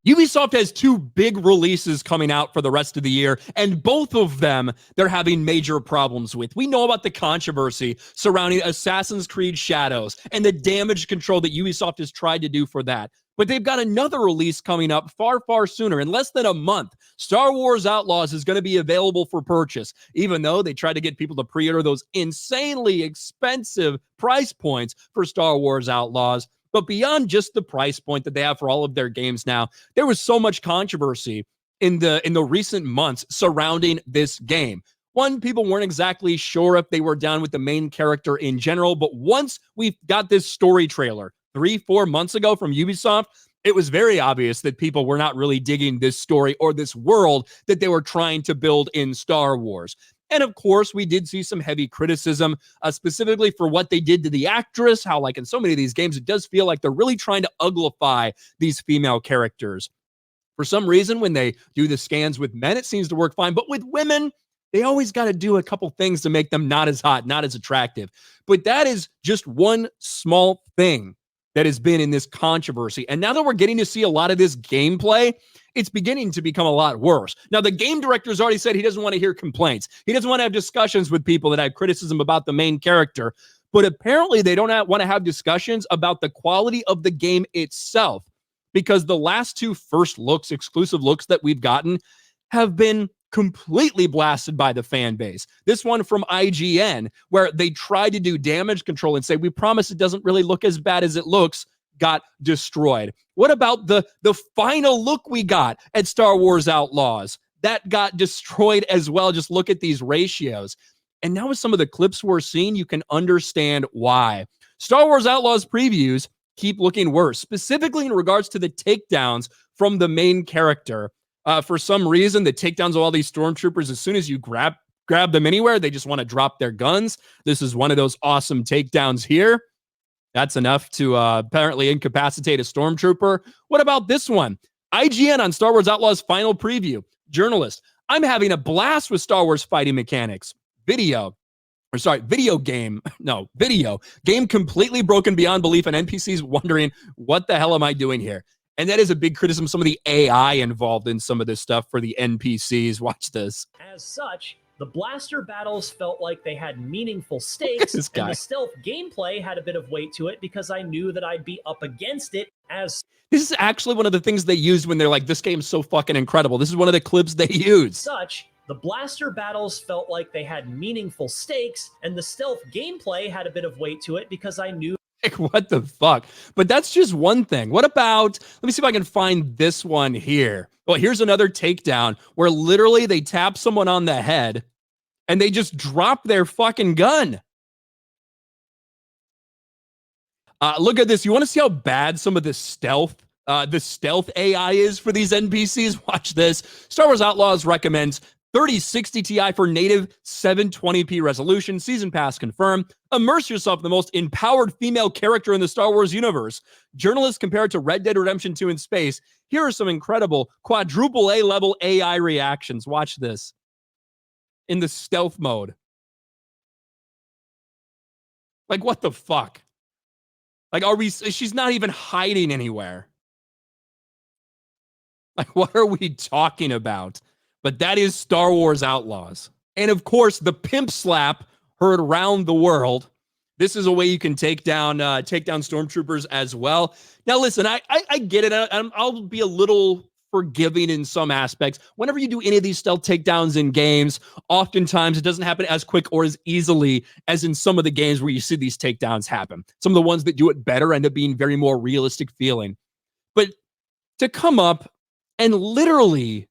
Ubisoft has two big releases coming out for the rest of the year, and both of them they're having major problems with. We know about the controversy surrounding Assassin's Creed Shadows and the damage control that Ubisoft has tried to do for that. But they've got another release coming up far, far sooner. In less than a month, Star Wars Outlaws is going to be available for purchase, even though they tried to get people to pre-order those insanely expensive price points for Star Wars Outlaws. But beyond just the price point that they have for all of their games now, there was so much controversy in the recent months surrounding this game. One, people weren't exactly sure if they were down with the main character in general, but once we got this story trailer 3-4 months ago from Ubisoft, it was very obvious that people were not really digging this story or this world that they were trying to build in Star Wars. And of course, we did see some heavy criticism, specifically for what they did to the actress, how like in so many of these games, it does feel like they're really trying to uglify these female characters. For some reason, when they do the scans with men, it seems to work fine. But with women, they always got to do a couple things to make them not as hot, not as attractive. But that is just one small thing that has been in this controversy. And now that we're getting to see a lot of this gameplay, it's beginning to become a lot worse. Now, the game director's already said he doesn't want to hear complaints. He doesn't want to have discussions with people that have criticism about the main character. But apparently, they don't want to have discussions about the quality of the game itself, because the last two first looks, exclusive looks that we've gotten have been completely blasted by the fan base. This one from IGN, where they tried to do damage control and say, we promise it doesn't really look as bad as it looks, got destroyed. What about the final look we got at Star Wars Outlaws? That got destroyed as well. Just look at these ratios. And now with some of the clips we're seeing, you can understand why. Star Wars Outlaws previews keep looking worse, specifically in regards to the takedowns from the main character. For some reason, the takedowns of all these stormtroopers, as soon as you grab them anywhere, they just want to drop their guns. This is one of those awesome takedowns here. That's enough to apparently incapacitate a stormtrooper. What about this one? IGN on Star Wars Outlaws final preview. Journalist, I'm having a blast with Star Wars fighting mechanics. Video game. No, video. Game completely broken beyond belief, and NPCs wondering, what the hell am I doing here? And that is a big criticism, some of the AI involved in some of this stuff for the NPCs. Watch this. As such, the blaster battles felt like they had meaningful stakes, and the stealth gameplay had a bit of weight to it because I knew that I'd be up against it as... This is actually one of the things they used when they're like, this game's so fucking incredible. This is one of the clips they used. Such, the blaster battles felt like they had meaningful stakes, and the stealth gameplay had a bit of weight to it because I knew... Like, what the fuck? But that's just one thing. What about, let me see if I can find this one here. Well, here's another takedown where literally they tap someone on the head and they just drop their fucking gun. Look at this. You want to see how bad some of the stealth AI is for these NPCs? Watch this. Star Wars Outlaws recommends 3060 Ti for native 720p resolution. Season pass confirmed. Immerse yourself in the most empowered female character in the Star Wars universe. Journalists compare it to Red Dead Redemption 2 in space. Here are some incredible quadruple A level AI reactions. Watch this. In the stealth mode. Like, what the fuck? Like, she's not even hiding anywhere. Like, what are we talking about? But that is Star Wars Outlaws. And of course, the pimp slap heard around the world. This is a way you can take down stormtroopers as well. Now, listen, I get it. I'll be a little forgiving in some aspects. Whenever you do any of these stealth takedowns in games, oftentimes it doesn't happen as quick or as easily as in some of the games where you see these takedowns happen. Some of the ones that do it better end up being very more realistic feeling. But to come up and literally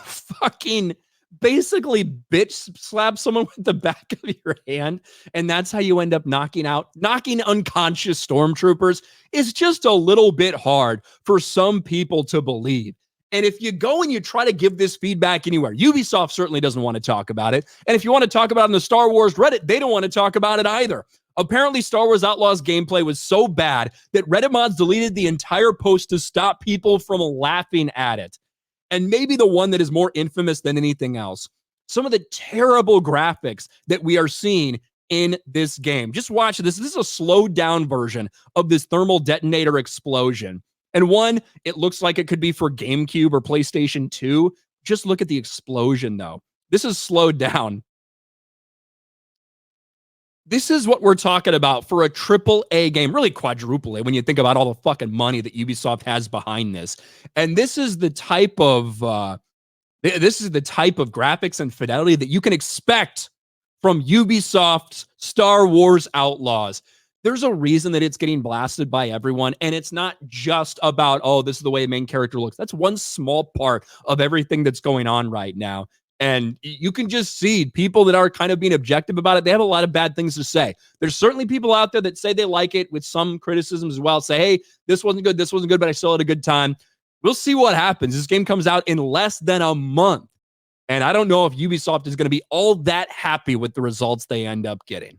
fucking basically bitch slap someone with the back of your hand, and that's how you end up knocking unconscious stormtroopers, is just a little bit hard for some people to believe. And if you go and you try to give this feedback anywhere, Ubisoft certainly doesn't want to talk about it. And if you want to talk about it in the Star Wars Reddit, they don't want to talk about it either. Apparently, Star Wars Outlaws gameplay was so bad that Reddit mods deleted the entire post to stop people from laughing at it. And maybe the one that is more infamous than anything else, some of the terrible graphics that we are seeing in this game. Just watch this. This is a slowed down version of this thermal detonator explosion. And one, it looks like it could be for GameCube or PlayStation 2. Just look at the explosion, though. This is slowed down. This is what we're talking about for a triple A game, really quadruple A when you think about all the fucking money that Ubisoft has behind this. And this is the type of graphics and fidelity that you can expect from Ubisoft's Star Wars Outlaws. There's a reason that it's getting blasted by everyone, and it's not just about, oh, this is the way the main character looks. That's one small part of everything that's going on right now. And you can just see people that are kind of being objective about it. They have a lot of bad things to say. There's certainly people out there that say they like it with some criticisms as well. Say, hey, this wasn't good, but I still had a good time. We'll see what happens. This game comes out in less than a month. And I don't know if Ubisoft is going to be all that happy with the results they end up getting.